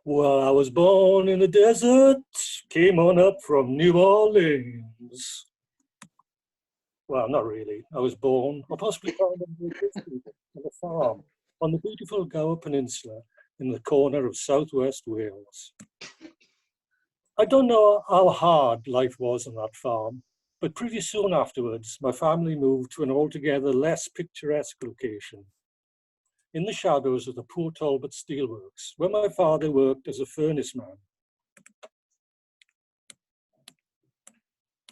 Well, I was born in the desert, came on up from New Orleans. Well, not really. I was born, or possibly found on a farm on the beautiful Gower Peninsula in the corner of southwest Wales. I don't know how hard life was on that farm, but pretty soon afterwards, my family moved to an altogether less picturesque location, in the shadows of the Poor Talbot Steelworks, where my father worked as a furnace man.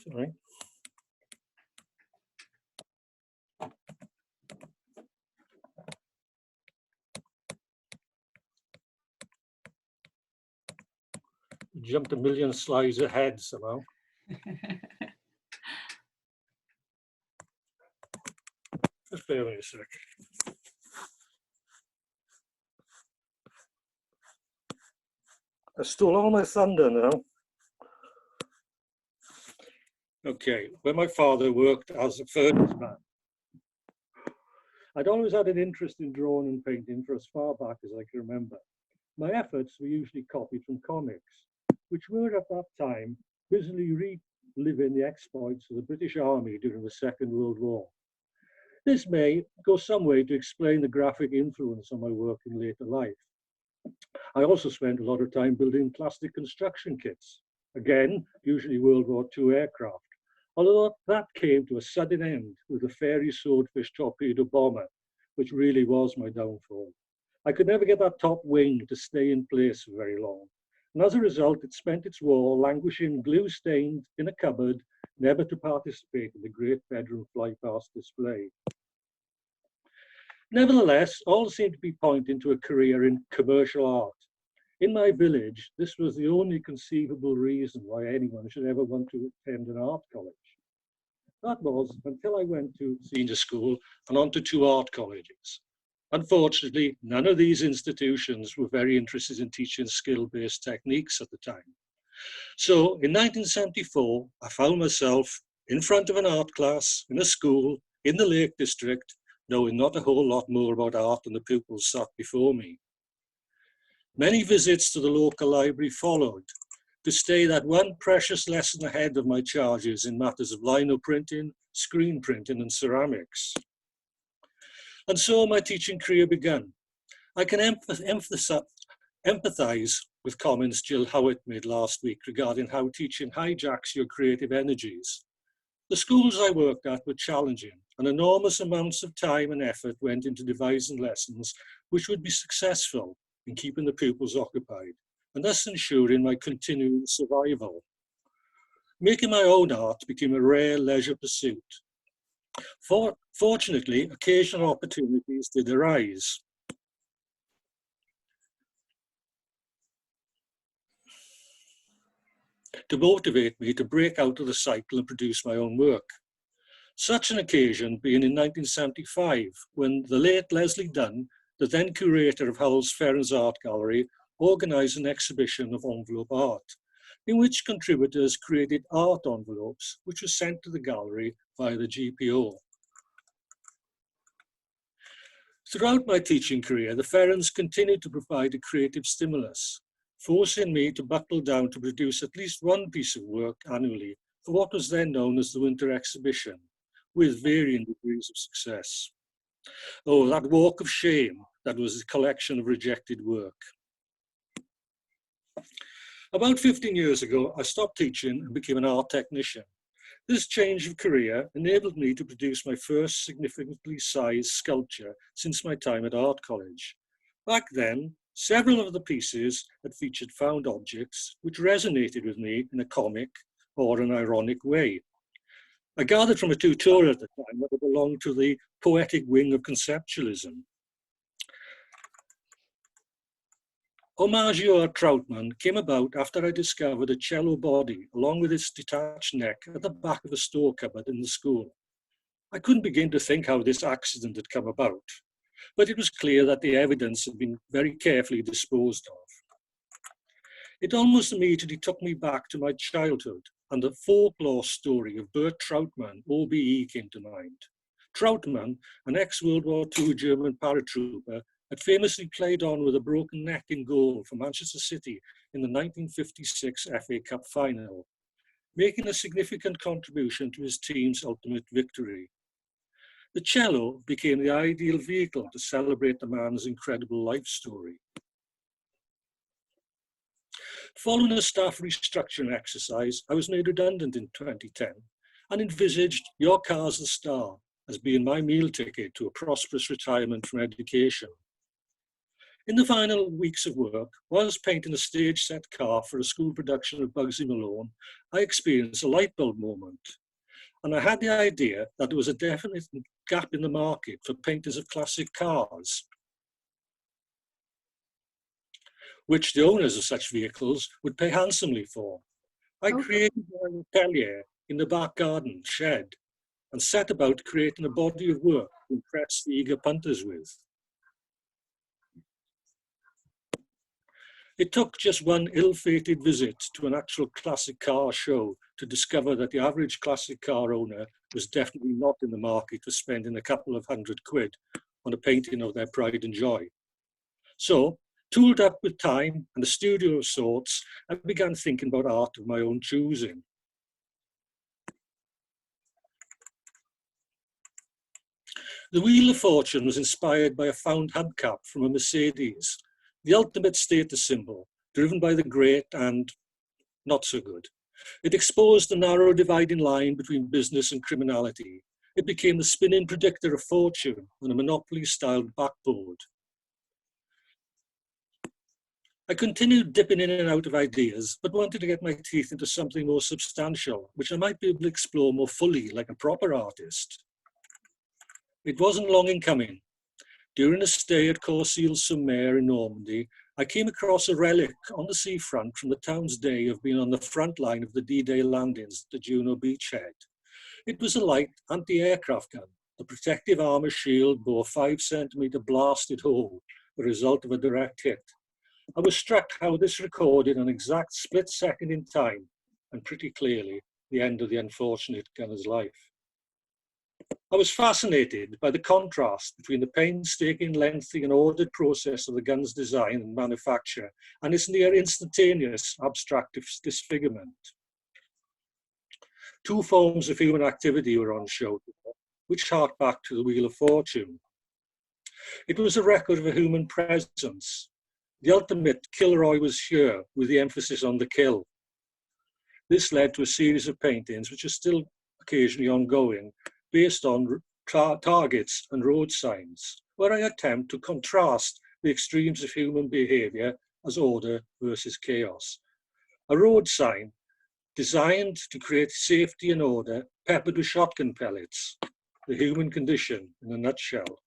Sorry. Jumped a million slides ahead somehow. Just bear with me a sec. I stole all my thunder now. Okay, where my father worked as a furnace man. I'd always had an interest in drawing and painting for as far back as I can remember. My efforts were usually copied from comics, which were at that time busily reliving the exploits of the British Army during the Second World War. This may go some way to explain the graphic influence on my work in later life. I also spent a lot of time building plastic construction kits, again, usually World War II aircraft, although that came to a sudden end with the Fairey Swordfish torpedo bomber, which really was my downfall. I could never get that top wing to stay in place for very long, and as a result, it spent its war languishing glue-stained in a cupboard, never to participate in the great bedroom fly-past display. Nevertheless, all seemed to be pointing to a career in commercial art. In my village, this was the only conceivable reason why anyone should ever want to attend an art college. That was until I went to senior school and on to 2 art colleges. Unfortunately, none of these institutions were very interested in teaching skill-based techniques at the time. So in 1974, I found myself in front of an art class in a school in the Lake District, knowing not a whole lot more about art than the pupils sat before me. Many visits to the local library followed, to stay that one precious lesson ahead of my charges in matters of lino printing, screen printing, and ceramics. And so my teaching career began. I can empathize with comments Jill Howitt made last week regarding how teaching hijacks your creative energies. The schools I worked at were challenging, and enormous amounts of time and effort went into devising lessons which would be successful in keeping the pupils occupied, and thus ensuring my continuing survival. Making my own art became a rare leisure pursuit. Fortunately, occasional opportunities did arise. To motivate me to break out of the cycle and produce my own work. Such an occasion being in 1975, when the late Leslie Dunn, the then curator of Howells Ferrens Art Gallery, organised an exhibition of envelope art, in which contributors created art envelopes, which were sent to the gallery via the GPO. Throughout my teaching career, the Ferrens continued to provide a creative stimulus, forcing me to buckle down to produce at least one piece of work annually for what was then known as the Winter Exhibition, with varying degrees of success. Oh, that walk of shame that was a collection of rejected work. About 15 years ago, I stopped teaching and became an art technician. This change of career enabled me to produce my first significantly sized sculpture since my time at art college. Back then, several of the pieces had featured found objects which resonated with me in a comic or an ironic way. I gathered from a tutorial at the time that it belonged to the poetic wing of conceptualism. Omaggio Troutman came about after I discovered a cello body along with its detached neck at the back of a store cupboard in the school. I couldn't begin to think how this accident had come about, but it was clear that the evidence had been very carefully disposed of. It almost immediately took me back to my childhood, and the folklore story of Bert Trautmann, OBE, came to mind. Trautmann, an ex-World War II German paratrooper, had famously played on with a broken neck in goal for Manchester City in the 1956 FA Cup final, making a significant contribution to his team's ultimate victory. The cello became the ideal vehicle to celebrate the man's incredible life story. Following a staff restructuring exercise, I was made redundant in 2010 and envisaged Your Car's the Star as being my meal ticket to a prosperous retirement from education. In the final weeks of work, whilst painting a stage-set car for a school production of Bugsy Malone, I experienced a light bulb moment. And I had the idea that there was a definite gap in the market for painters of classic cars, which the owners of such vehicles would pay handsomely for. I created an atelier in the back garden shed and set about creating a body of work to impress the eager punters with. It took just one ill-fated visit to an actual classic car show to discover that the average classic car owner was definitely not in the market for spending a couple of £100 on a painting of their pride and joy. So, tooled up with time and a studio of sorts, I began thinking about art of my own choosing. The Wheel of Fortune was inspired by a found hubcap from a Mercedes, the ultimate status symbol, driven by the great and not so good. It exposed the narrow dividing line between business and criminality. It became the spinning predictor of fortune on a Monopoly-styled backboard. I continued dipping in and out of ideas, but wanted to get my teeth into something more substantial, which I might be able to explore more fully like a proper artist. It wasn't long in coming. During a stay at Courcils-sur-Mer in Normandy, I came across a relic on the seafront from the town's day of being on the front line of the D-Day landings at the Juno beachhead. It was a light anti-aircraft gun. The protective armour shield bore 5-centimetre blasted hole, the result of a direct hit. I was struck how this recorded an exact split second in time, and pretty clearly, the end of the unfortunate gunner's life. I was fascinated by the contrast between the painstaking, lengthy and ordered process of the gun's design and manufacture and its near instantaneous abstract disfigurement. Two forms of human activity were on show, which hark back to the Wheel of Fortune. It was a record of a human presence. The ultimate Kilroy was here, with the emphasis on the kill. This led to a series of paintings, which are still occasionally ongoing, based on targets and road signs, where I attempt to contrast the extremes of human behaviour as order versus chaos. A road sign designed to create safety and order, peppered with shotgun pellets, the human condition in a nutshell.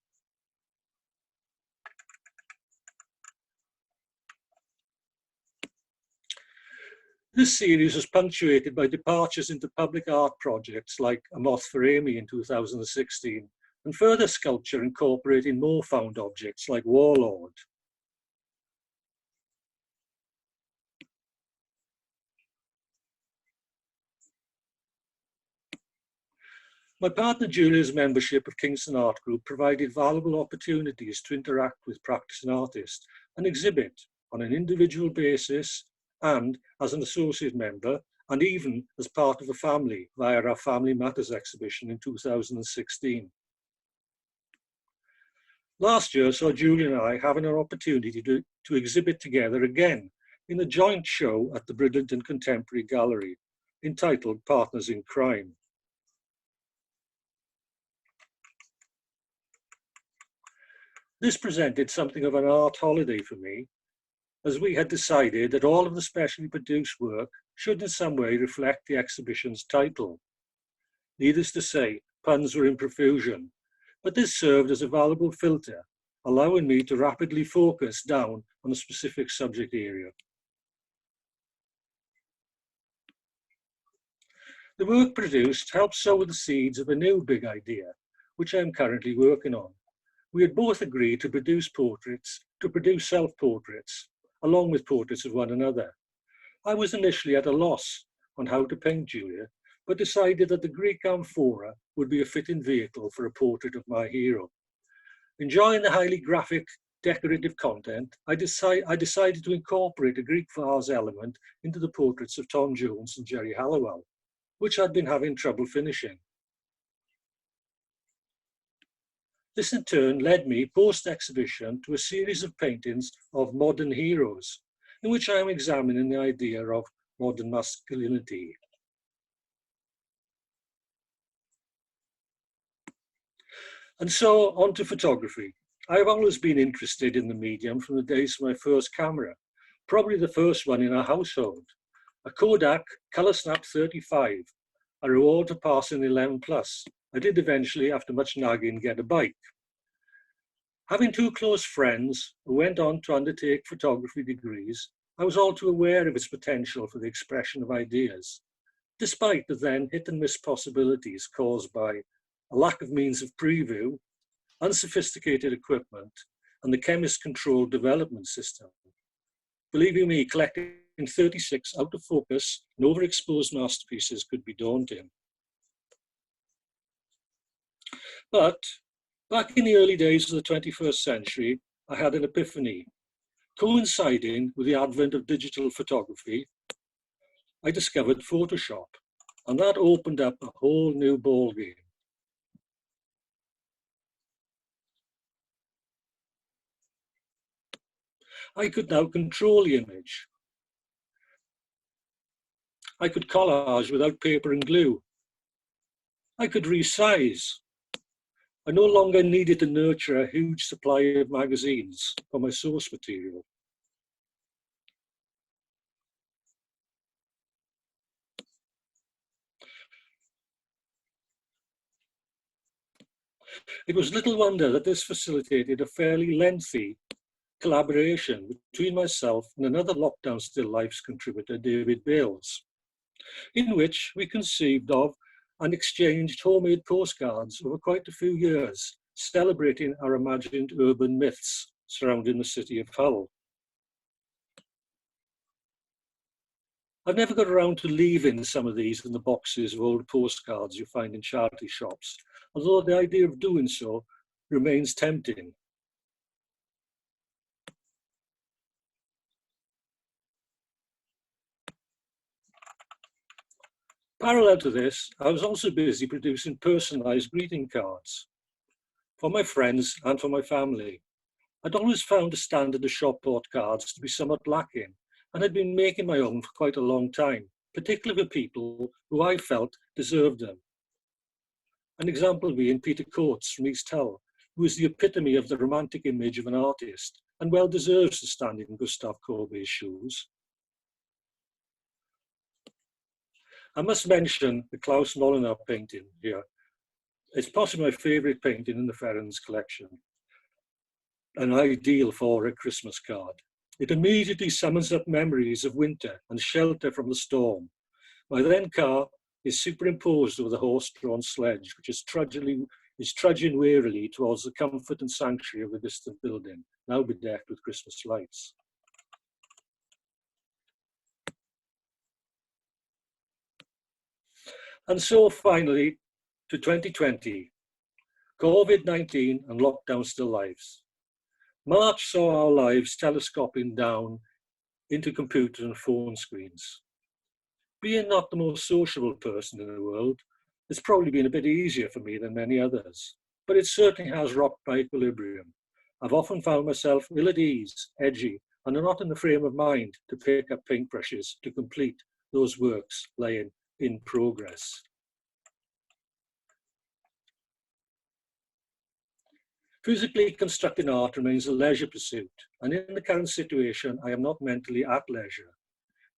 This series was punctuated by departures into public art projects like A Moth for Amy in 2016, and further sculpture incorporating more found objects like Warlord. My partner Julia's membership of Kingston Art Group provided valuable opportunities to interact with practicing artists and exhibit on an individual basis and as an associate member, and even as part of a family via our Family Matters exhibition in 2016. Last year saw Julia and I having an opportunity to exhibit together again in a joint show at the Bridlington Contemporary Gallery, entitled Partners in Crime. This presented something of an art holiday for me, as we had decided that all of the specially produced work should in some way reflect the exhibition's title. Needless to say, puns were in profusion, but this served as a valuable filter, allowing me to rapidly focus down on a specific subject area. The work produced helped sow the seeds of a new big idea, which I am currently working on. We had both agreed to produce self-portraits, along with portraits of one another. I was initially at a loss on how to paint Julia, but decided that the Greek amphora would be a fitting vehicle for a portrait of my hero. Enjoying the highly graphic, decorative content, I decided to incorporate a Greek vase element into the portraits of Tom Jones and Jerry Halliwell, which I'd been having trouble finishing. This in turn led me post-exhibition to a series of paintings of modern heroes, in which I am examining the idea of modern masculinity. And so on to photography. I have always been interested in the medium from the days of my first camera, probably the first one in our household, a Kodak Color Snap 35, a reward for passing 11 plus. I did eventually, after much nagging, get a bike. Having two close friends who went on to undertake photography degrees, I was all too aware of its potential for the expression of ideas, despite the then hit and miss possibilities caused by a lack of means of preview, unsophisticated equipment, and the chemist-controlled development system. Believe you me, collecting 36 out of focus and overexposed masterpieces could be daunting. But back in the early days of the 21st century, I had an epiphany. Coinciding with the advent of digital photography, I discovered Photoshop, and that opened up a whole new ballgame. I could now control the image. I could collage without paper and glue. I could resize. I no longer needed to nurture a huge supply of magazines for my source material. It was little wonder that this facilitated a fairly lengthy collaboration between myself and another Lockdown Still Lifes contributor, David Bales, in which we conceived of and exchanged homemade postcards over quite a few years, celebrating our imagined urban myths surrounding the city of Hull. I've never got around to leaving some of these in the boxes of old postcards you find in charity shops, although the idea of doing so remains tempting. Parallel to this, I was also busy producing personalised greeting cards for my friends and for my family. I'd always found the standard of shop bought cards to be somewhat lacking, and had been making my own for quite a long time, particularly for people who I felt deserved them. An example being Peter Coates from East Hull, who is the epitome of the romantic image of an artist, and well deserves to stand in Gustave Courbet's shoes. I must mention the Klaus Molyneux painting here. It's possibly my favourite painting in the Ferrens collection, an ideal for a Christmas card. It immediately summons up memories of winter and shelter from the storm. My then car is superimposed over the horse-drawn sledge, which is trudging wearily towards the comfort and sanctuary of the distant building, now bedecked with Christmas lights. And so finally, to 2020, COVID-19 and Lockdown Still Lives. March saw our lives telescoping down into computer and phone screens. Being not the most sociable person in the world, it's probably been a bit easier for me than many others, but it certainly has rocked my equilibrium. I've often found myself ill at ease, edgy, and not in the frame of mind to pick up paintbrushes to complete those works lying in progress. Physically constructing art remains a leisure pursuit, and in the current situation, I am not mentally at leisure.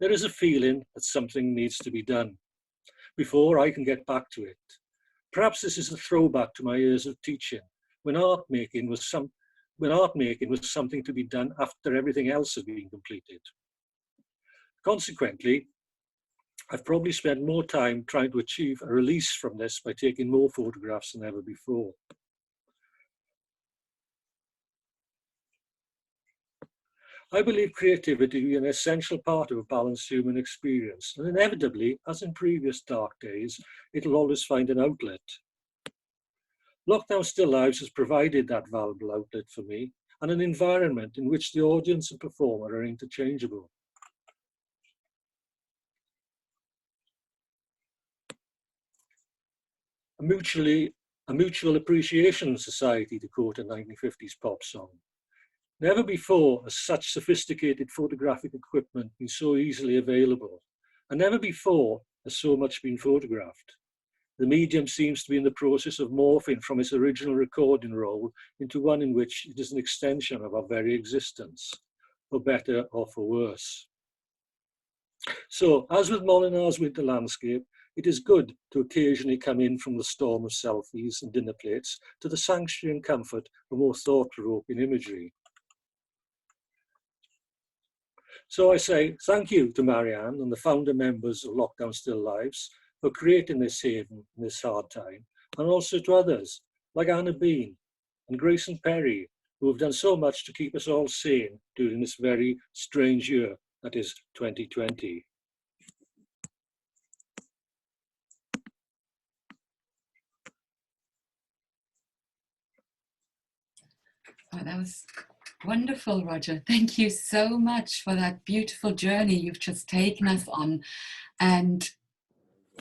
There is a feeling that something needs to be done before I can get back to it. Perhaps this is a throwback to my years of teaching, when art making was something to be done after everything else had been completed. Consequently, I've probably spent more time trying to achieve a release from this by taking more photographs than ever before. I believe creativity to be an essential part of a balanced human experience, and inevitably, as in previous dark days, it'll always find an outlet. Lockdown Still Lives has provided that valuable outlet for me, and an environment in which the audience and performer are interchangeable. A mutual appreciation society, to quote a 1950s pop song. Never before has such sophisticated photographic equipment been so easily available, and never before has so much been photographed. The medium seems to be in the process of morphing from its original recording role into one in which it is an extension of our very existence, for better or for worse. So, as with Molinar's winter landscape, it is good to occasionally come in from the storm of selfies and dinner plates to the sanctuary and comfort of more thought-provoking imagery. So I say thank you to Marianne and the founder members of Lockdown Still Lives for creating this haven in this hard time, and also to others like Anna Bean and Grayson Perry, who have done so much to keep us all sane during this very strange year that is 2020. Oh, that was wonderful, Roger. Thank you so much for that beautiful journey you've just taken us on. And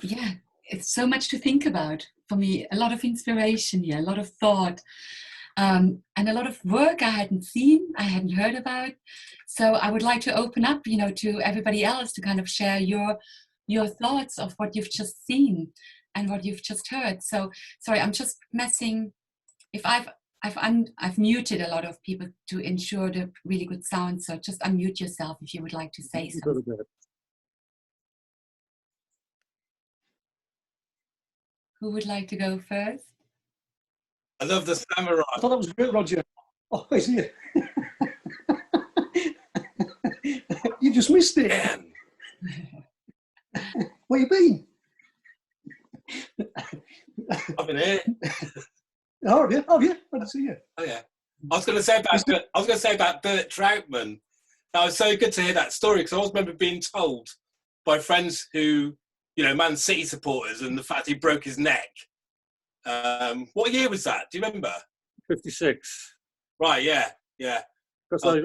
yeah, it's so much to think about. For me, a lot of inspiration here, a lot of thought, and a lot of work I hadn't seen, I hadn't heard about. So I would like to open up, to everybody else to kind of share your thoughts of what you've just seen and what you've just heard. So sorry, I'm just messing. If I've muted a lot of people to ensure the really good sound. So just unmute yourself if you would like to say something. Who would like to go first? I love the samurai. I thought that was great, Roger. Oh, I see it. You just missed it. Where you been? I've been here. Oh, have you? I didn't see you. Oh yeah. I was going to say about Bert Troutman. That was so good to hear that story, because I always remember being told by friends who, Man City supporters, and the fact he broke his neck. What year was that? Do you remember? 56. Right. Yeah. Because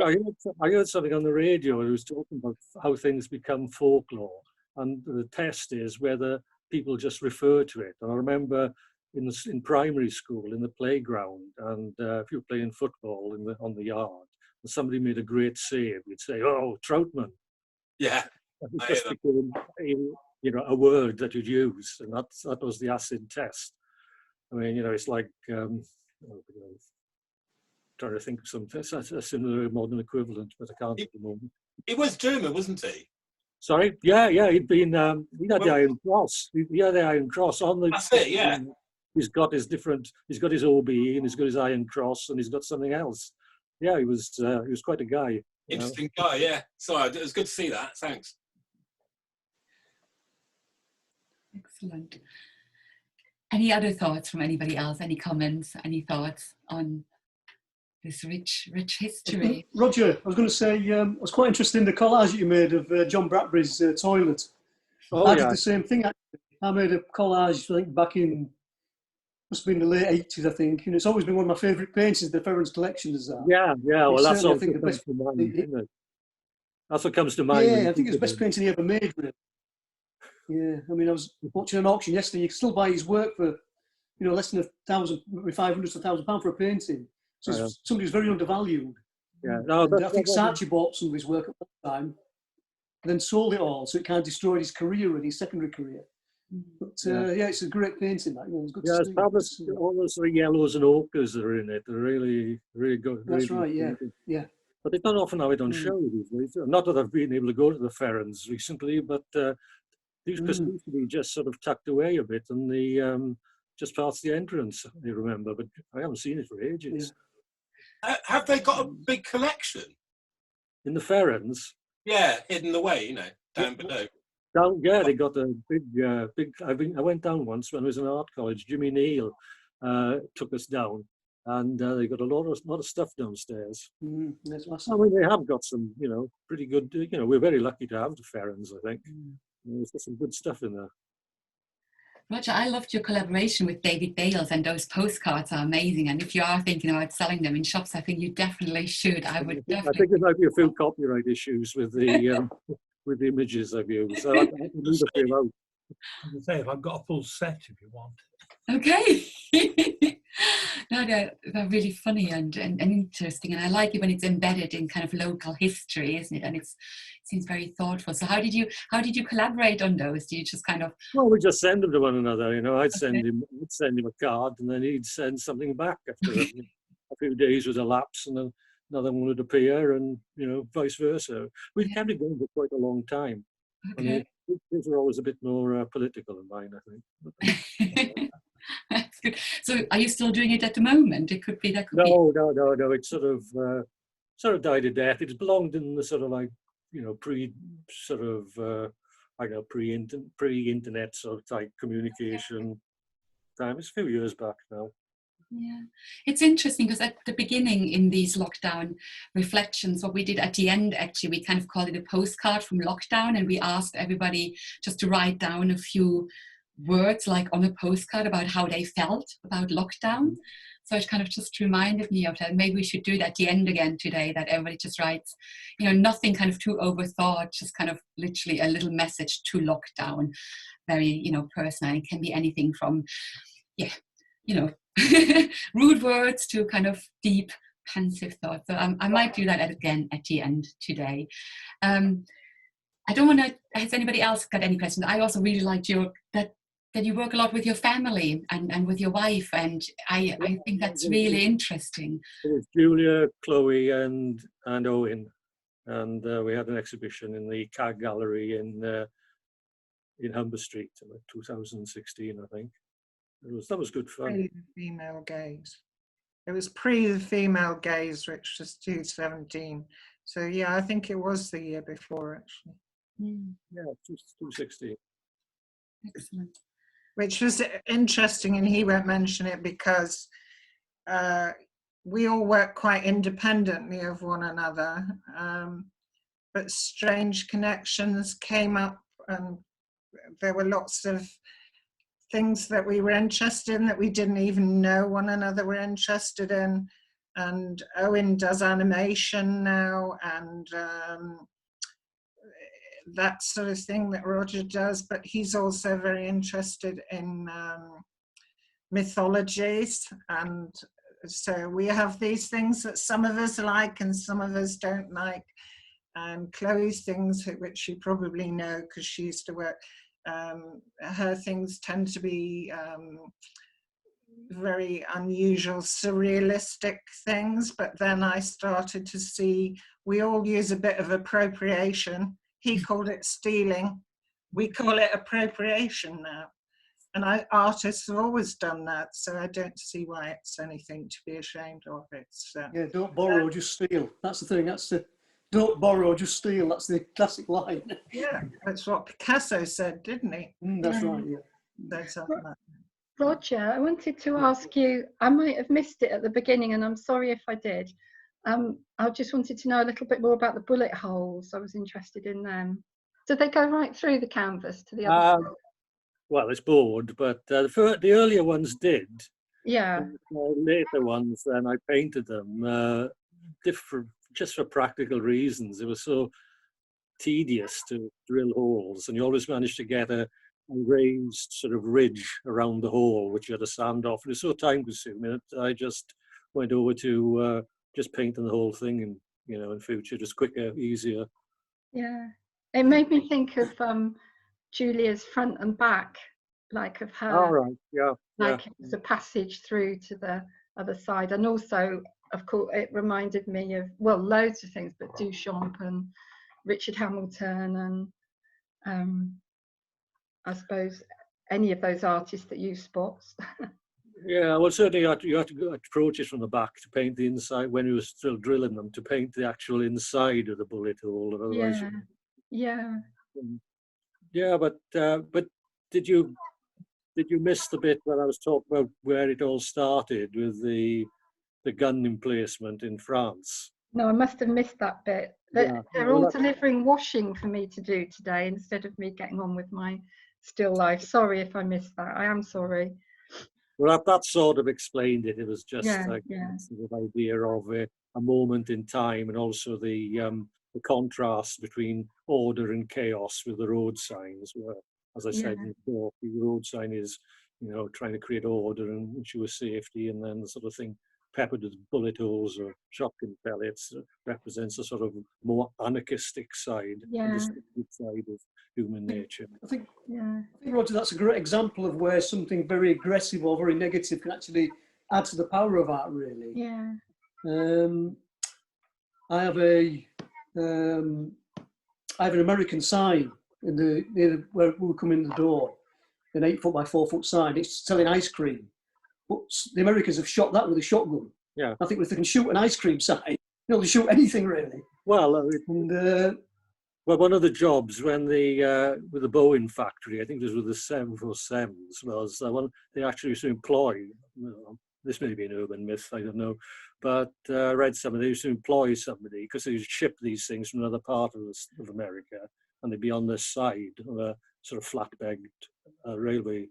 I heard something on the radio. It was talking about how things become folklore, and the test is whether people just refer to it. And I remember in primary school, in the playground, and if you were playing football on the yard, and somebody made a great save, we'd say, "Oh, Troutman." Yeah. It just became a word that you'd use, and that was the acid test. I mean, it's like trying to think of something a similar modern equivalent, but I can't at the moment. He was German, wasn't he? Sorry, yeah, he'd been the Iron Cross. He had the Iron Cross on the. That's it, yeah. He's got his OBE, and he's got his Iron Cross, and he's got something else. Yeah, he was quite a guy. Interesting guy, yeah. Sorry, it was good to see that. Thanks. Excellent. Any other thoughts from anybody else? Any comments? Any thoughts on this rich history? Roger, I was going to say, I was quite interested in the collage that you made of John Bradbury's toilet. I did the same thing, actually. I made a collage, I think, back in, must have been the late 80s, I think. It's always been one of my favourite paintings, the Ferrens collection is that. Yeah, well, that's all that comes to mind, isn't it? That's what comes to mind. Yeah, I think it's the best painting he ever made, really. Yeah, I mean, I was watching an auction yesterday. You can still buy his work for, less than £1,000, maybe £500 to £1,000 for a painting. So somebody who's very undervalued. Yeah, I think Saatchi bought some of his work at that time, and then sold it all, so it kind of destroyed his career, his secondary career. But it's a great painting. That it's good. Yeah, it's all those sort of yellows and ochres that are in it. They're really, really good. That's right. Yeah. But they don't often have it on show these days. Not that I've been able to go to the Ferrens recently, but these used to be just sort of tucked away a bit, and they just past the entrance. I remember, but I haven't seen it for ages. Yeah. Have they got a big collection in the Ferrens? Yeah, hidden away, down below. Down, yeah, they got a big. I went down once when I was in art college. Jimmy Neal took us down, and they got a lot of stuff downstairs. That's I awesome. mean, they have got some, pretty good. We're very lucky to have the Ferrens, I think. There's got some good stuff in there. Roger, I loved your collaboration with David Bales, and those postcards are amazing. And if you are thinking about selling them in shops, I think you definitely should. I would definitely. I think there might be a few copyright issues with the with the images I've used. So I can leave a few out. As I say, if I've got a full set, if you want. Okay. No, they're really funny and interesting, and I like it when it's embedded in kind of local history, isn't it? And it seems very thoughtful. So how did you collaborate on those? Do you just kind of? Well, we just send them to one another. I'd send him a card, and then he'd send something back after a few days would elapse, and then another one would appear, and vice versa. We've kept it going for quite a long time. Okay. I mean, these are always a bit more political than mine, I think. That's good. So are you still doing it at the moment? It could be that could be. No. It's sort of died a death. It's belonged in the sort of like pre-internet sort of type communication time. It's a few years back now. Yeah, it's interesting because at the beginning in these lockdown reflections, what we did at the end, actually, we kind of called it a postcard from lockdown, and we asked everybody just to write down a few words like on a postcard about how they felt about lockdown. So it kind of just reminded me of that. Maybe we should do it at the end again today, that everybody just writes, nothing kind of too overthought, just kind of literally a little message to lockdown, very, personal. It can be anything from, rude words to kind of deep, pensive thoughts. So I might do that again at the end today. I don't want to, has anybody else got any questions? I also really liked that you work a lot with your family and with your wife, and I think that's really interesting. It was Julia, Chloe, and Owen, and we had an exhibition in the CAG Gallery in Humber Street in 2016, I think. That was good fun. Pre the female gaze. It was pre the female gaze, which was 2017. So yeah, I think it was the year before actually. Yeah, 2016. Excellent. Which was interesting, and he won't mention it because we all work quite independently of one another, but strange connections came up, and there were lots of things that we were interested in that we didn't even know one another were interested in. And Owen does animation now, and that sort of thing that Roger does, but he's also very interested in mythologies, and so we have these things that some of us like and some of us don't like, and Chloe's things, which you probably know because she used to work, her things tend to be very unusual, surrealistic things, but then I started to see we all use a bit of appropriation. He called it stealing. We call it appropriation now. And artists have always done that, so I don't see why it's anything to be ashamed of. Yeah, don't borrow, just steal. That's the thing. Don't borrow, just steal. That's the classic line. Yeah, that's what Picasso said, didn't he? That's right, yeah. That's Roger, I wanted to ask you, I might have missed it at the beginning, and I'm sorry if I did. I just wanted to know a little bit more about the bullet holes. I was interested in them. Did they go right through the canvas to the other side? Well, it's bored, but the earlier ones did. Yeah. Later ones, then I painted them different, just for practical reasons. It was so tedious to drill holes, and you always managed to get a raised sort of ridge around the hole, which you had to sand off. It was so time-consuming that I just went over to just painting the whole thing, and in future, just quicker, easier. Yeah, it made me think of Julia's front and back, like of her. All right, yeah. Like it was a passage through to the other side, and also, of course, it reminded me of loads of things, but Duchamp and Richard Hamilton, and I suppose any of those artists that use spots. Yeah, well, certainly you had to go approach it from the back to paint the inside when you were still drilling them, to paint the actual inside of the bullet hole. Otherwise, Yeah. Yeah, but did you miss the bit when I was talking about where it all started with the gun emplacement in France? No, I must have missed that bit. Yeah. They're all delivering washing for me to do today instead of me getting on with my still life. Sorry if I missed that. I am sorry. Well, that sort of explained it. It was just Yeah, like yeah. sort of idea of a moment in time, and also the contrast between order and chaos with the road signs. Where, as I said Yeah. before, the road sign is, trying to create order and ensure safety, and then the sort of thing peppered with bullet holes or shotgun pellets represents a sort of more anarchistic side, Yeah. a destructive side of human nature. I think, Yeah. Roger, that's a great example of where something very aggressive or very negative can actually add to the power of art, really. Yeah. I have an American sign in near where we come in the door, an 8 foot by 4 foot sign. It's selling ice cream, but the Americans have shot that with a shotgun. Yeah. I think if they can shoot an ice cream sign, they shoot anything really. Well, well, one of the jobs when with the Boeing factory, I think this was with the 747s, was they actually used to employ. This may be an urban myth, I don't know, but I read something. They used to employ somebody because they used to ship these things from another part of America, and they'd be on this side of a sort of flatbed railway,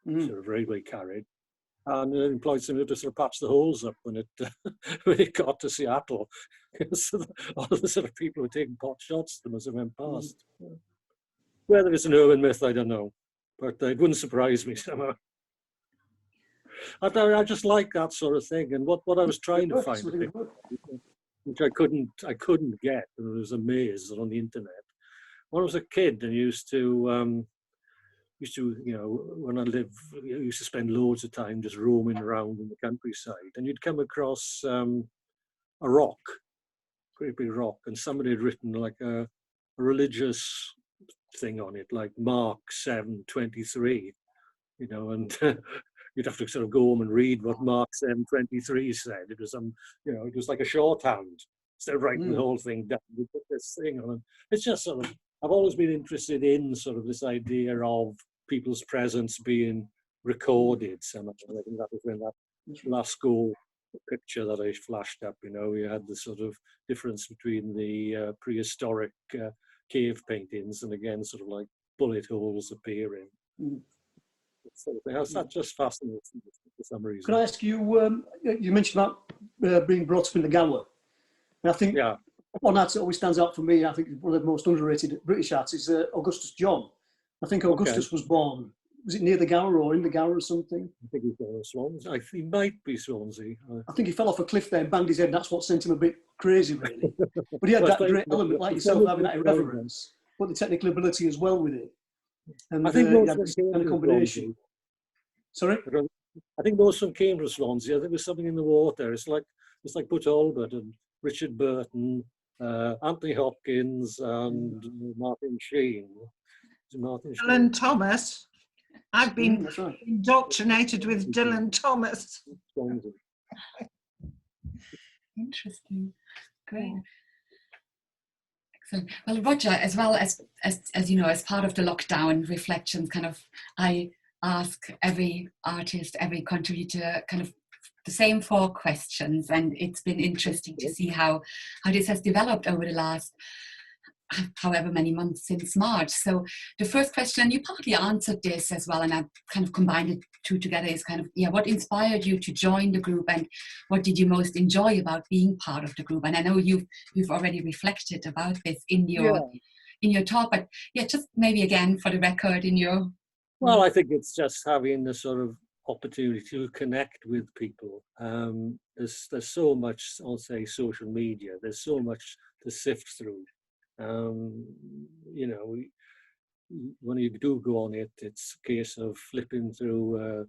sort of railway carriage. And employed somebody to sort of patch the holes up when it when it got to Seattle. So all the sort of people who were taking pot shots at them as they went past. Whether it's an urban myth, I don't know, but it wouldn't surprise me somehow. I just like that sort of thing, and what I was trying to find, which I couldn't get, and it was a maze on the internet. When I was a kid and used to, when I lived, I used to spend loads of time just roaming around in the countryside, and you'd come across a rock, great big rock, and somebody had written like a religious thing on it, like Mark 7:23, and you'd have to sort of go home and read what Mark 7:23 said. It was it was like a shorthand. Instead of writing the whole thing down, we put this thing on. It's just sort of, I've always been interested in sort of this idea of people's presence being recorded somehow. I think that was when that Lascaux picture that I flashed up, you had the sort of difference between the prehistoric cave paintings and again sort of like bullet holes appearing. So that just fascinates me for some reason. Can I ask you, you mentioned about being brought up in the Gower. And I think one art that always stands out for me, I think one of the most underrated British artists is Augustus John. I think Augustus was born, was it near the Gower or in the Gower or something? I think he's born in Swansea. He might be Swansea. I think he fell off a cliff there and banged his head, and that's what sent him a bit crazy, really. But he had that great element, like yourself, having that irreverence, but the technical ability as well with it. And I think he had this kind of combination. Sorry? I think most of them came from Swansea. I think there's something in the water. It's like Butch Albert and Richard Burton, Anthony Hopkins, and Martin Sheen. Dylan Thomas. I've been indoctrinated with Dylan Thomas. Interesting. Great. Excellent. Well, Roger, as well as you know, as part of the lockdown reflections, kind of, I ask every artist, every contributor, kind of the same 4 questions, and it's been interesting to see how this has developed over the last however many months since March. So the first question, you partly answered this as well, and I kind of combined the two together, is kind of, what inspired you to join the group, and what did you most enjoy about being part of the group? And I know you've already reflected about this in your talk, but just maybe again for the record in your... Well, I think it's just having the sort of opportunity to connect with people. There's so much, I'll say, social media. There's so much to sift through. When you do go on it, it's a case of flipping through,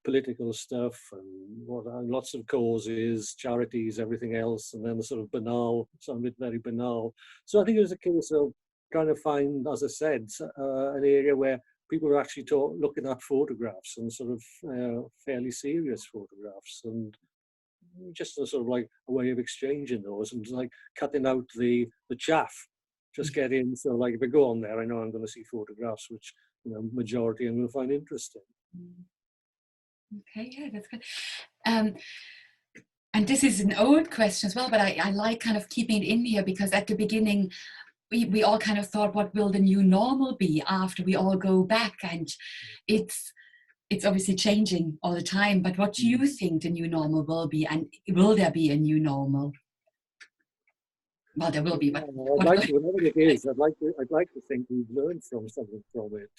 political stuff and lots of causes, charities, everything else, and then the sort of banal, some of it very banal. So I think it was a case of trying to find, as I said, an area where people are actually looking at photographs and sort of fairly serious photographs, and just a sort of like a way of exchanging those and like cutting out the chaff just get in. So like if I go on there, I know I'm going to see photographs which, you know, majority I'm going to find interesting. Okay, yeah, that's good. And this is an old question as well, but I like kind of keeping it in here, because at the beginning we all kind of thought, what will the new normal be after we all go back? And it's obviously changing all the time, but what do you think the new normal will be, and will there be a new normal? Well, there will be, but I'd like to, whatever it is, I'd like to think we've learned from something from it.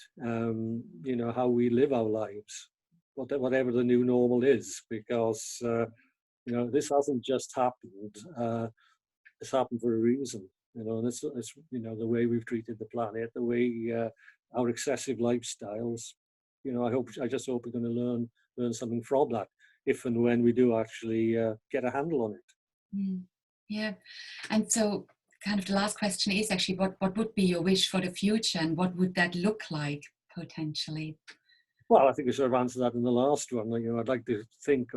You know, how we live our lives, whatever the new normal is, because you know, this hasn't just happened. It's happened for a reason. You know, and it's you know, the way we've treated the planet, the way our excessive lifestyles. You know, I just hope we're going to learn something from that, if and when we do actually get a handle on it. Yeah, and so kind of the last question is actually, what would be your wish for the future, and what would that look like potentially? Well, I think I sort of answered that in the last one. You know, I'd like to think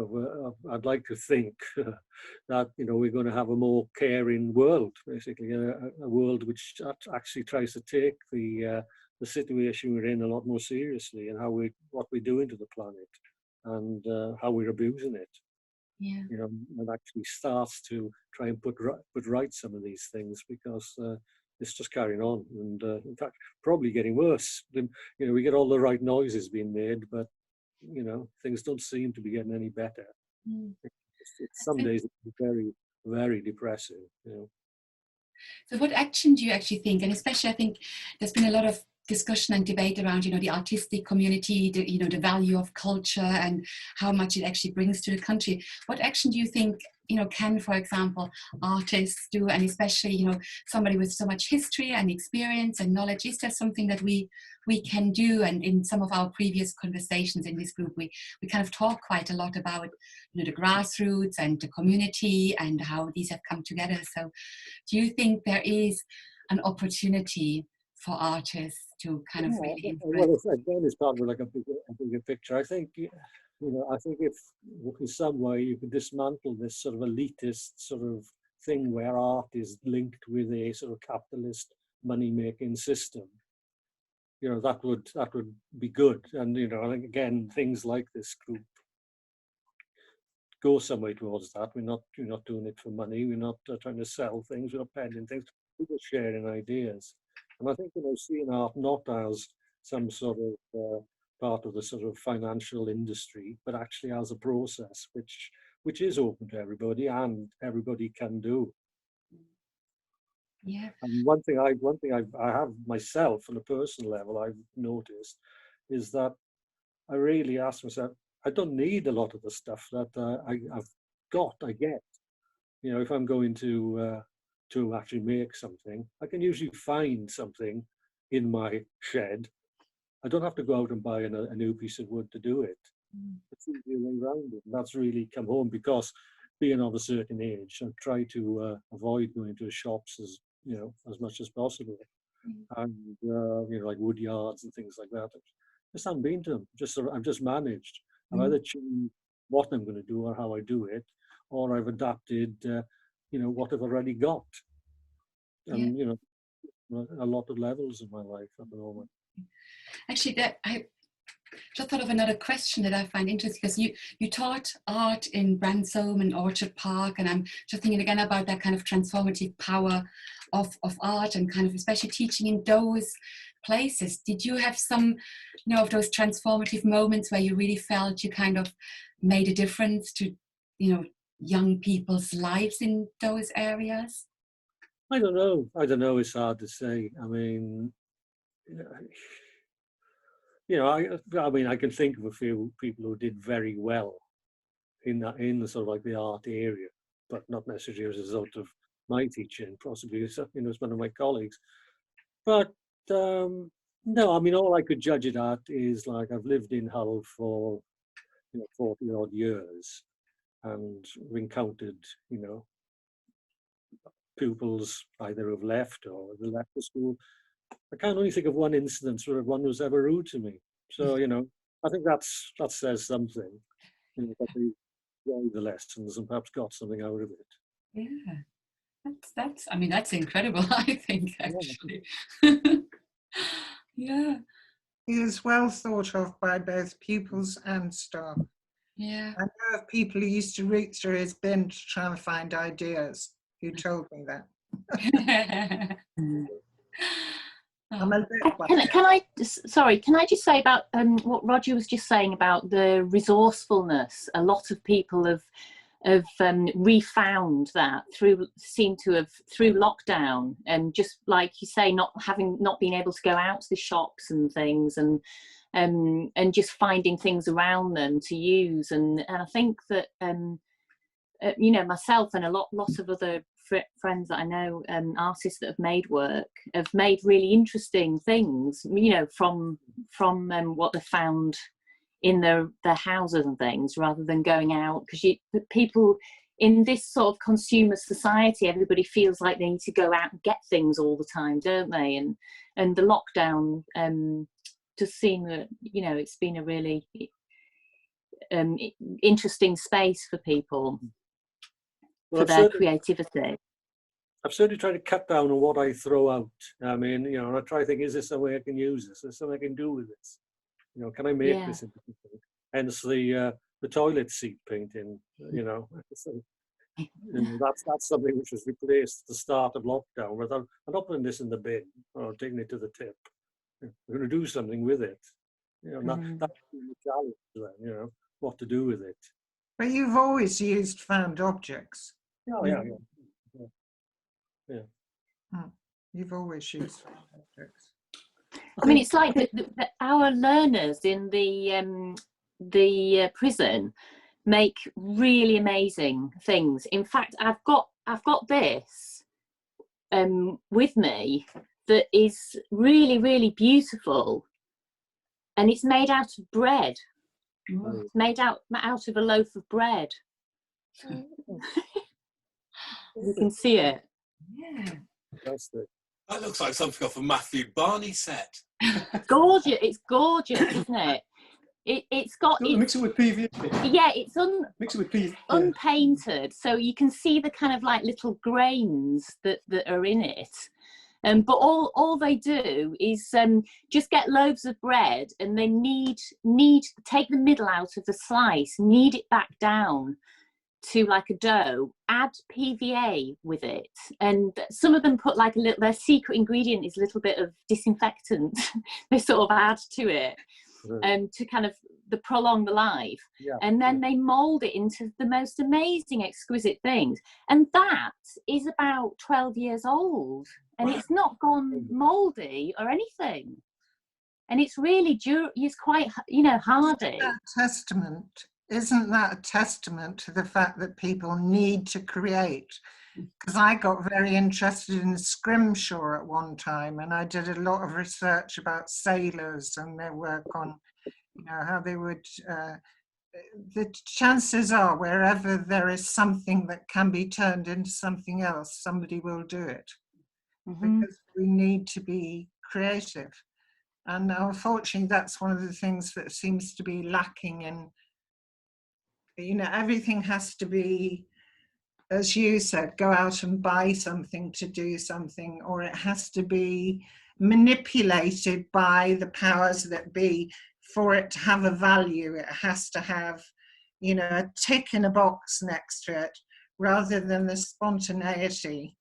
that, you know, we're going to have a more caring world, basically, a world which actually tries to take the situation we're in a lot more seriously, and what we're doing to the planet, and how we're abusing it. Yeah. You know, and actually starts to try and put right some of these things, because it's just carrying on, and in fact probably getting worse. You know, we get all the right noises being made, but you know, things don't seem to be getting any better. Some days it's very, very depressing, you know. So what action do you actually think, and especially I think there's been a lot of discussion and debate around, you know, the artistic community, you know, the value of culture and how much it actually brings to the country. What action do you think, you know, can, for example, artists do, and especially, you know, somebody with so much history and experience and knowledge? Is there something that we can do? And in some of our previous conversations in this group, we kind of talk quite a lot about, you know, the grassroots and the community and how these have come together. So do you think there is an opportunity for artists to kind of really influence? Well, again, it's part of like a bigger picture. I think, you know, I think if in some way you could dismantle this sort of elitist sort of thing where art is linked with a sort of capitalist money-making system, you know, that would be good. And you know, again, things like this group go some way towards that. We're not doing it for money. We're not trying to sell things. We're not peddling things. We're just sharing ideas. And I think, you know, seeing art not as some sort of part of the sort of financial industry, but actually as a process which is open to everybody and everybody can do. Yeah. And one thing I have myself on a personal level I've noticed is that I really ask myself, I don't need a lot of the stuff that I get. You know, if I'm going to actually make something, I can usually find something in my shed. I don't have to go out and buy a new piece of wood to do it. It's easy way around it. And that's really come home, because being of a certain age, I try to avoid going to shops as much as possible. And you know, like wood yards and things like that. I just haven't been to them. I've just managed. I've either changed what I'm going to do or how I do it, or I've adapted, you know, what I've already got. And you know, a lot of levels in my life at the moment. Actually, I just thought of another question that I find interesting, because you taught art in Brandsome and Orchard Park, and I'm just thinking again about that kind of transformative power of art, and kind of especially teaching in those places. Did you have some, you know, of those transformative moments where you really felt you kind of made a difference to, you know, young people's lives in those areas? I don't know. It's hard to say. I mean, you know, I mean, I can think of a few people who did very well in the sort of like the art area, but not necessarily as a result of my teaching. Possibly, you know, as one of my colleagues. But no, I mean, all I could judge it at is like I've lived in Hull for 40 odd years, and we've encountered, you know, pupils either have left or they left the school. I can't only think of one instance where one was ever rude to me. So, you know, I think that says something. You know, that they enjoyed the lessons and perhaps got something out of it. Yeah, I mean, that's incredible, I think, actually. Yeah. He is well thought of by both pupils and staff. Yeah. I know of people who used to read through his bin to try and find ideas who told me that. I'm a bit can I just say about what Roger was just saying about the resourcefulness? A lot of people have refound that through lockdown, and just like you say, not being able to go out to the shops and things, and just finding things around them to use, and I think that you know, myself and a lot of other friends that I know, artists that have made really interesting things, you know, from what they found in their houses and things, rather than going out, because people in this sort of consumer society, everybody feels like they need to go out and get things all the time, don't they? And the lockdown just seemed that, you know, it's been a really interesting space for people, for their creativity. I've certainly tried to cut down on what I throw out. I mean, you know, I try to think, is this a way I can use this? Is there something I can do with this? You know, can I make this into something? Hence the toilet seat painting, you know. And that's something which was replaced at the start of lockdown. Where I'm not putting this in the bin or taking it to the tip. I'm going to do something with it. You know, that's the challenge then, you know, what to do with it. But you've always used found objects. Oh, yeah. You've always used found objects. I mean, it's like our learners in the prison make really amazing things. In fact, I've got this with me that is really, really beautiful, and it's made out of bread. It's made out of a loaf of bread. You can see it. Yeah. That looks like something off a Matthew Barney set. Gorgeous! It's gorgeous, isn't it? It's got. Mix it with PVA. Yeah, it's mix it with PVA. Unpainted, so you can see the kind of like little grains that are in it. But all they do is just get loaves of bread, and they take the middle out of the slice, knead it back down to like a dough, add PVA with it, and some of them put like their secret ingredient is a little bit of disinfectant. They sort of add to it to kind of prolong the life, and then they mold it into the most amazing, exquisite things. And that is about 12 years old, and it's not gone moldy or anything. And it's really it's quite, you know, hardy. Isn't that a testament to the fact that people need to create? Because I got very interested in scrimshaw at one time, and I did a lot of research about sailors and their work on, you know, how they would, the chances are wherever there is something that can be turned into something else, somebody will do it. Because we need to be creative. And unfortunately, that's one of the things that seems to be lacking in, you know, everything has to be, as you said, go out and buy something to do something, or it has to be manipulated by the powers that be for it to have a value. It has to have, you know, a tick in a box next to it, rather than the spontaneity,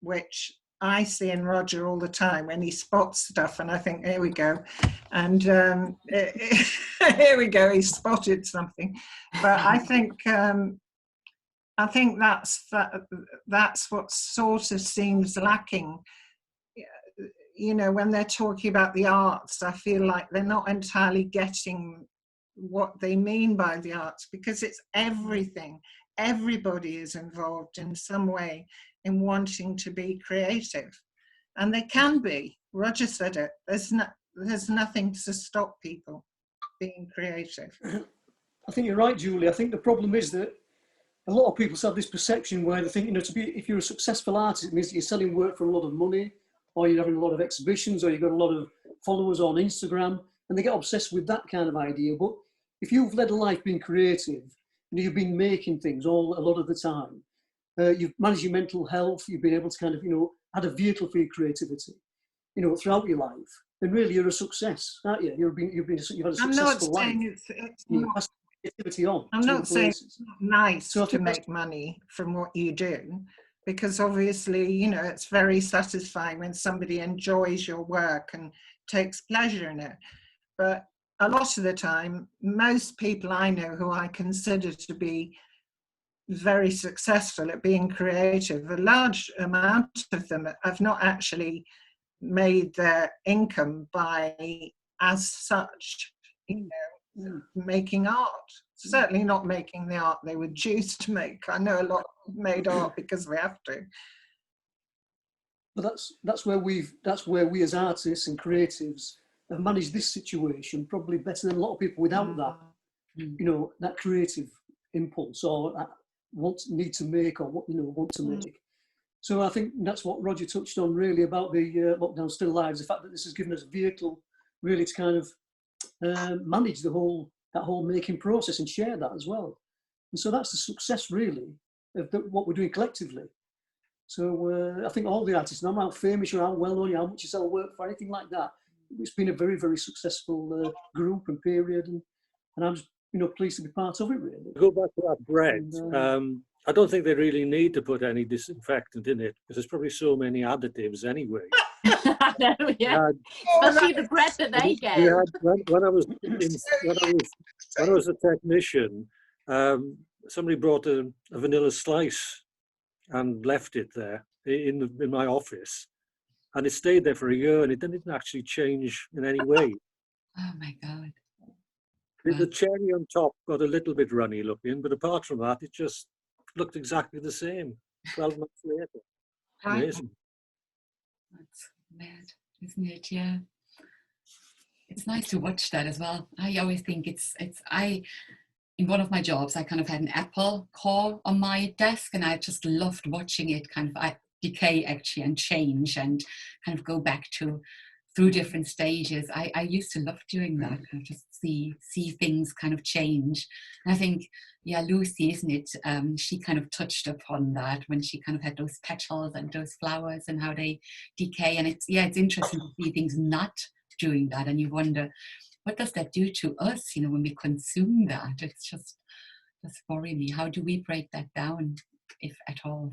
which I see in Roger all the time when he spots stuff, and I think, here we go. And here we go, he spotted something. But I think that's what sort of seems lacking. You know, when they're talking about the arts, I feel like they're not entirely getting what they mean by the arts, because it's everything. Everybody is involved in some way in wanting to be creative, and they can be. Roger said it. There's nothing to stop people being creative. I think you're right, Julie. I think the problem is that a lot of people have this perception where they think, you know, if you're a successful artist, it means that you're selling work for a lot of money, or you're having a lot of exhibitions, or you've got a lot of followers on Instagram, and they get obsessed with that kind of idea. But if you've led a life being creative and you've been making things a lot of the time, you've managed your mental health, you've been able to kind of, you know, add a vehicle for your creativity, you know, throughout your life, then really you're a success, aren't you? You've had a successful I'm not life. saying it's You not, pass creativity on I'm to not other saying places. it's not nice So I to think that's- make money from what you do, because obviously, you know, it's very satisfying when somebody enjoys your work and takes pleasure in it. But a lot of the time, most people I know who I consider to be very successful at being creative, a large amount of them have not actually made their income by, as such, you know, making art. Certainly not making the art they would choose to make. I know a lot made art because we have to. But that's where we as artists and creatives have managed this situation probably better than a lot of people without that, you know, that creative impulse or that need to make, or what, you know, want to make. So I think that's what Roger touched on really about the Lockdown Still Lives, the fact that this has given us a vehicle really to kind of manage that whole making process and share that as well. And so that's the success really of what we're doing collectively. So I think all the artists, no matter how famous you are, how well known you are, how much you sell work for, anything like that, it's been a very, very successful group and period, and I'm just, you know, pleased to be part of it really. To go back to that bread, And, I don't think they really need to put any disinfectant in it because there's probably so many additives anyway. I know, yeah. Especially the bread that they get. We had, when I was a technician, somebody brought a vanilla slice and left it there in my office, and it stayed there for a year, and it didn't actually change in any way. Oh my God. The cherry on top got a little bit runny looking, but apart from that, it just looked exactly the same 12 months later. Amazing. That's mad, isn't it? Yeah. It's nice to watch that as well. I always think in one of my jobs, I kind of had an apple core on my desk, and I just loved watching it kind of decay actually and change and kind of go back through different stages. I used to love doing that, kind of just see things kind of change. And I think, yeah, Lucy, isn't it? She kind of touched upon that when she kind of had those petals and those flowers and how they decay. And it's interesting to see things not doing that, and you wonder, what does that do to us, you know, when we consume that? It's just worrying me. How do we break that down, if at all?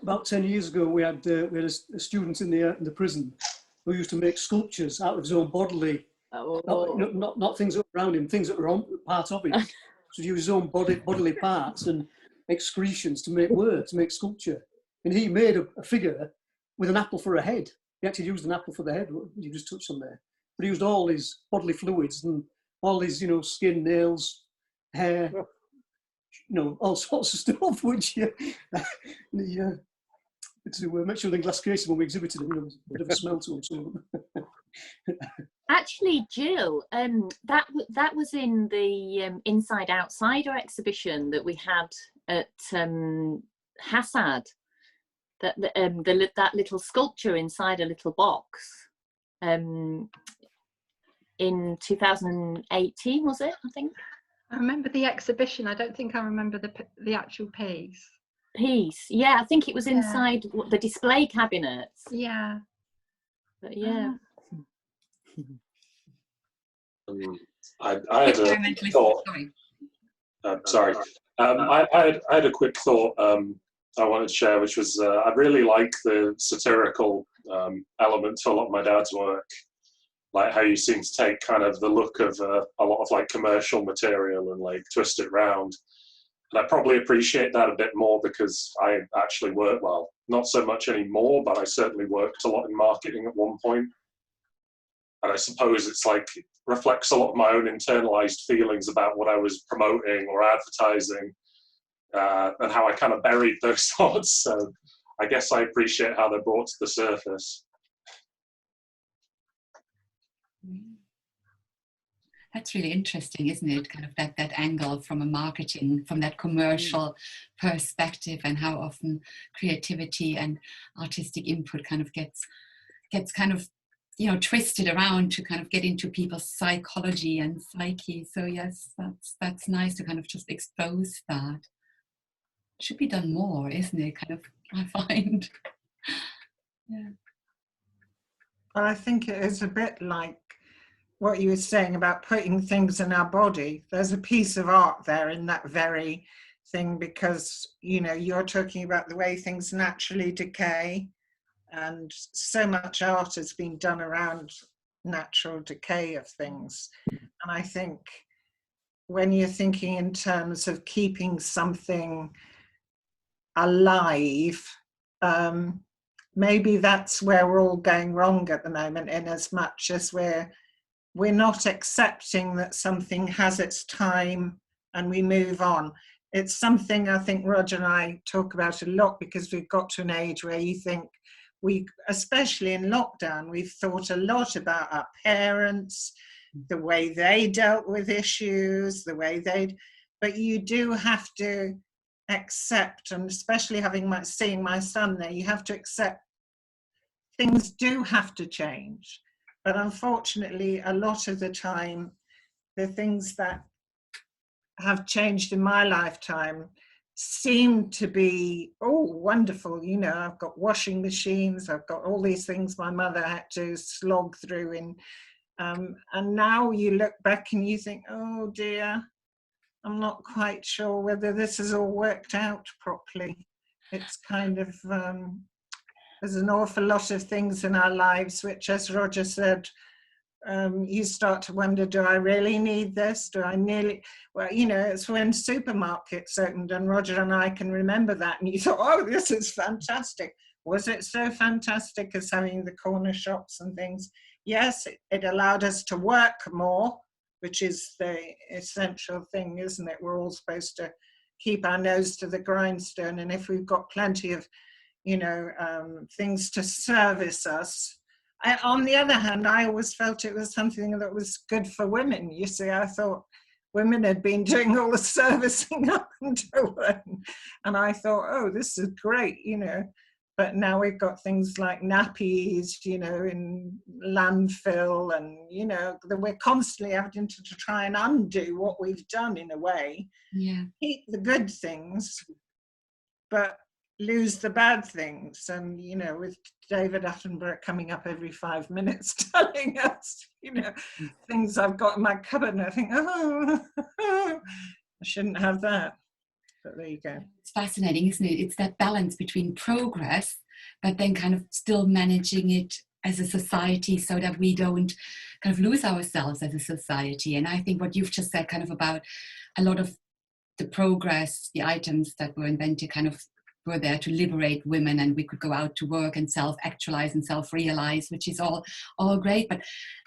about 10 years ago, we had a student in the prison who used to make sculptures out of his own bodily, not things that were around him, things that were part of him. So he used his own bodily parts and excretions to make work, to make sculpture. And he made a figure with an apple for a head. He actually used an apple for the head, you just touched on there. But he used all his bodily fluids and all his, you know, skin, nails, hair, you know, all sorts of stuff, which to make sure the glass cases when we exhibited them, you know, a bit of a smell to them. So. Actually, Jill, that was in the Inside Outsider exhibition that we had at Hassad. That little sculpture inside a little box. In 2018, was it? I think. I remember the exhibition. I don't think I remember the actual piece. Yeah, I think it was inside the display cabinets. Yeah. But yeah. I had a thought. Sorry. I had a quick thought I wanted to share, which was I really like the satirical element to a lot of my dad's work. Like how you seem to take kind of the look of a lot of like commercial material and like twist it round. And I probably appreciate that a bit more because I actually work, well, not so much anymore, but I certainly worked a lot in marketing at one point. And I suppose it's like reflects a lot of my own internalized feelings about what I was promoting or advertising and how I kind of buried those thoughts. So I guess I appreciate how they're brought to the surface. That's really interesting, isn't it? Kind of that angle from a marketing, from that commercial perspective, and how often creativity and artistic input kind of gets kind of, you know, twisted around to kind of get into people's psychology and psyche. So yes, that's nice to kind of just expose that. should be done more, isn't it? Kind of, I find. Yeah. Well, I think it is a bit like what you were saying about putting things in our body. There's a piece of art there in that very thing, because, you know, you're talking about the way things naturally decay, and so much art has been done around natural decay of things. And I think when you're thinking in terms of keeping something alive, maybe that's where we're all going wrong at the moment, in as much as we're not accepting that something has its time and we move on. It's something I think Roger and I talk about a lot, because we've got to an age where you think especially in lockdown, we've thought a lot about our parents, the way they dealt with issues, but you do have to accept, and especially seeing my son there, you have to accept things do have to change. But unfortunately, a lot of the time, the things that have changed in my lifetime seem to be, oh, wonderful. You know, I've got washing machines, I've got all these things my mother had to slog through. And now you look back and you think, oh dear, I'm not quite sure whether this has all worked out properly. It's kind of, there's an awful lot of things in our lives which, as Roger said, you start to wonder, do I really need this? Well, you know, it's when supermarkets opened, and Roger and I can remember that, and you thought, oh, this is fantastic. Was it so fantastic as having the corner shops and things? Yes, it allowed us to work more, which is the essential thing, isn't it? We're all supposed to keep our nose to the grindstone, and if we've got plenty of, you know, things to service us. On the other hand, I always felt it was something that was good for women. You see, I thought women had been doing all the servicing up until then. And I thought, oh, this is great, you know. But now we've got things like nappies, you know, in landfill, and, you know, we're constantly having to try and undo what we've done in a way. Yeah. Keep the good things, but lose the bad things. And, you know, with David Attenborough coming up every 5 minutes telling us, you know, things I've got in my cupboard, and I think, oh, I shouldn't have that. But there you go. It's fascinating, isn't it? It's that balance between progress, but then kind of still managing it as a society so that we don't kind of lose ourselves as a society. And I think what you've just said kind of about a lot of the progress, the items that were invented kind of were there to liberate women, and we could go out to work and self-actualize and self-realize, which is all great. But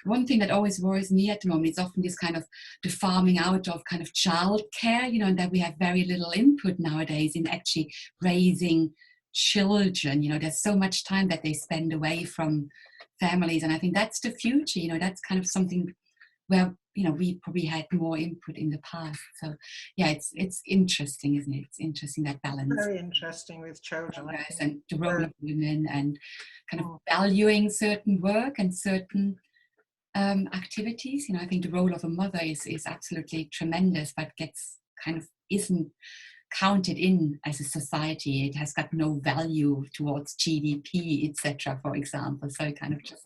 one thing that always worries me at the moment is often this kind of the farming out of kind of childcare, you know, and that we have very little input nowadays in actually raising children. You know, there's so much time that they spend away from families, and I think that's the future. You know, that's kind of something where, you know, we probably had more input in the past. So yeah, it's interesting, isn't it? It's interesting, that balance. Very interesting with children. And the role of women, and kind of valuing certain work and certain activities. You know, I think the role of a mother is absolutely tremendous, but isn't counted in as a society. It has got no value towards GDP, etc., for example. So kind of just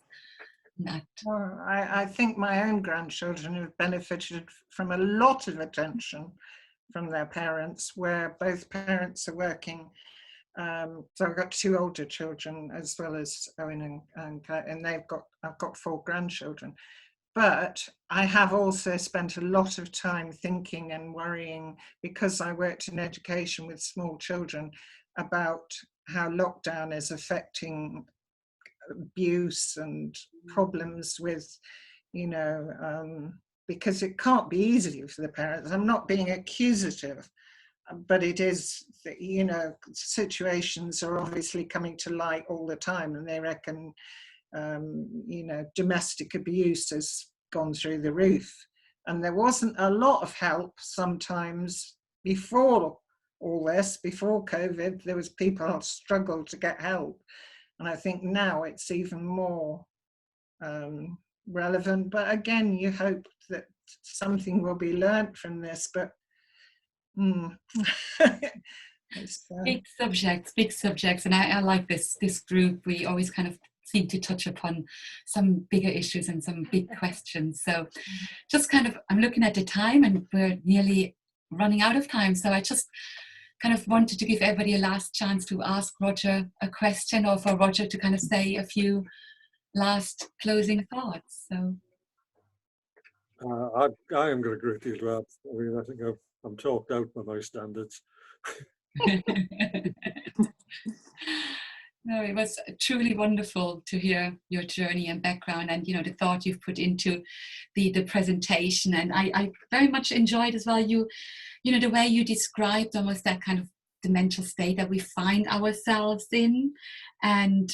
that. Well, I think my own grandchildren have benefited from a lot of attention from their parents, where both parents are working. So I've got 2 older children as well as Owen and Claire, and I've got 4 grandchildren. But I have also spent a lot of time thinking and worrying, because I worked in education with small children, about how lockdown is affecting abuse and problems with, you know, because it can't be easy for the parents. I'm not being accusative, but it is, you know, situations are obviously coming to light all the time, and they reckon, you know, domestic abuse has gone through the roof. And there wasn't a lot of help sometimes before all this, before COVID. There was people who struggled to get help. And I think now it's even more relevant. But again, you hope that something will be learnt from this. But Big subjects, and I like this group. We always kind of seem to touch upon some bigger issues and some big questions. So just kind of, I'm looking at the time and we're nearly running out of time. So I just kind of wanted to give everybody a last chance to ask Roger a question, or for Roger to kind of say a few last closing thoughts. So I am going to agree with you as well. I mean, I think I'm talked out by my standards. No, it was truly wonderful to hear your journey and background, and you know, the thought you've put into the presentation. And I very much enjoyed as well you know, the way you described almost that kind of the mental state that we find ourselves in, and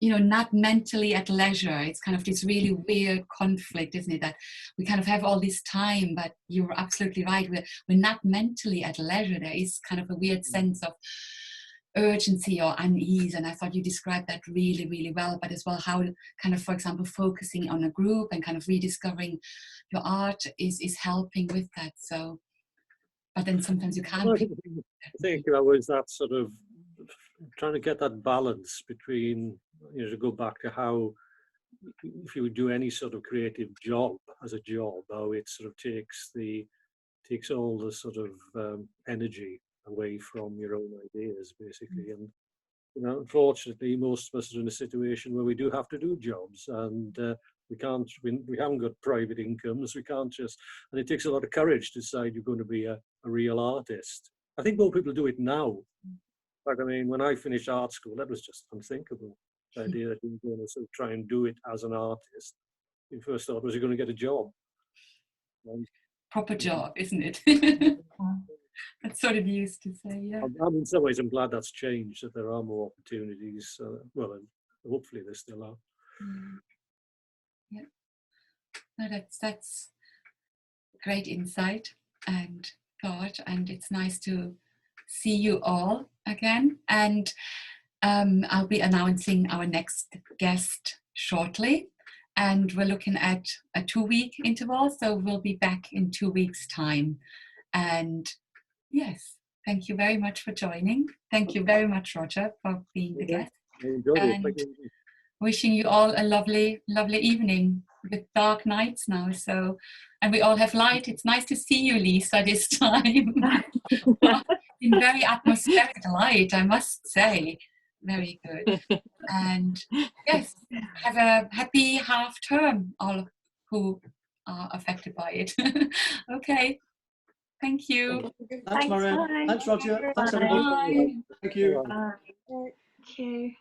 you know, not mentally at leisure. It's kind of this really weird conflict, isn't it? That we kind of have all this time, but you're absolutely right. We're not mentally at leisure. There is kind of a weird sense of urgency or unease, and I thought you described that really, really well. But as well, how kind of, for example, focusing on a group and kind of rediscovering your art is helping with that. So, but then sometimes you can't. I think that was that sort of trying to get that balance between, you know, to go back to how, if you would do any sort of creative job as a job, how it sort of takes all the sort of energy away from your own ideas, basically. And you know, unfortunately, most of us are in a situation where we do have to do jobs, and we haven't got private incomes. We can't just, and it takes a lot of courage to decide you're going to be a real artist. I think more people do it now. Like, I mean, when I finished art school, that was just unthinkable. The idea that you were going to sort of try and do it as an artist. Your first thought was, you're going to get a job. And, proper job, isn't it? That's sort of used to say, yeah. I mean, in some ways, I'm glad that's changed, that there are more opportunities. Well, and hopefully there still are. Yeah. No, that's great insight and thought, and it's nice to see you all again. And I'll be announcing our next guest shortly, and we're looking at a 2-week interval, so we'll be back in 2 weeks' time. And yes, thank you very much for joining. Thank you very much, Roger, for being the guest. And wishing you all a lovely, lovely evening with dark nights now. So, and we all have light. It's nice to see you, Lisa, this time. In very atmospheric light, I must say. Very good. And yes, have a happy half term, all who are affected by it. Okay. Thank you. Thanks, Marianne. Thanks, Roger. Thanks, everybody. Bye. Thank you. Thank you.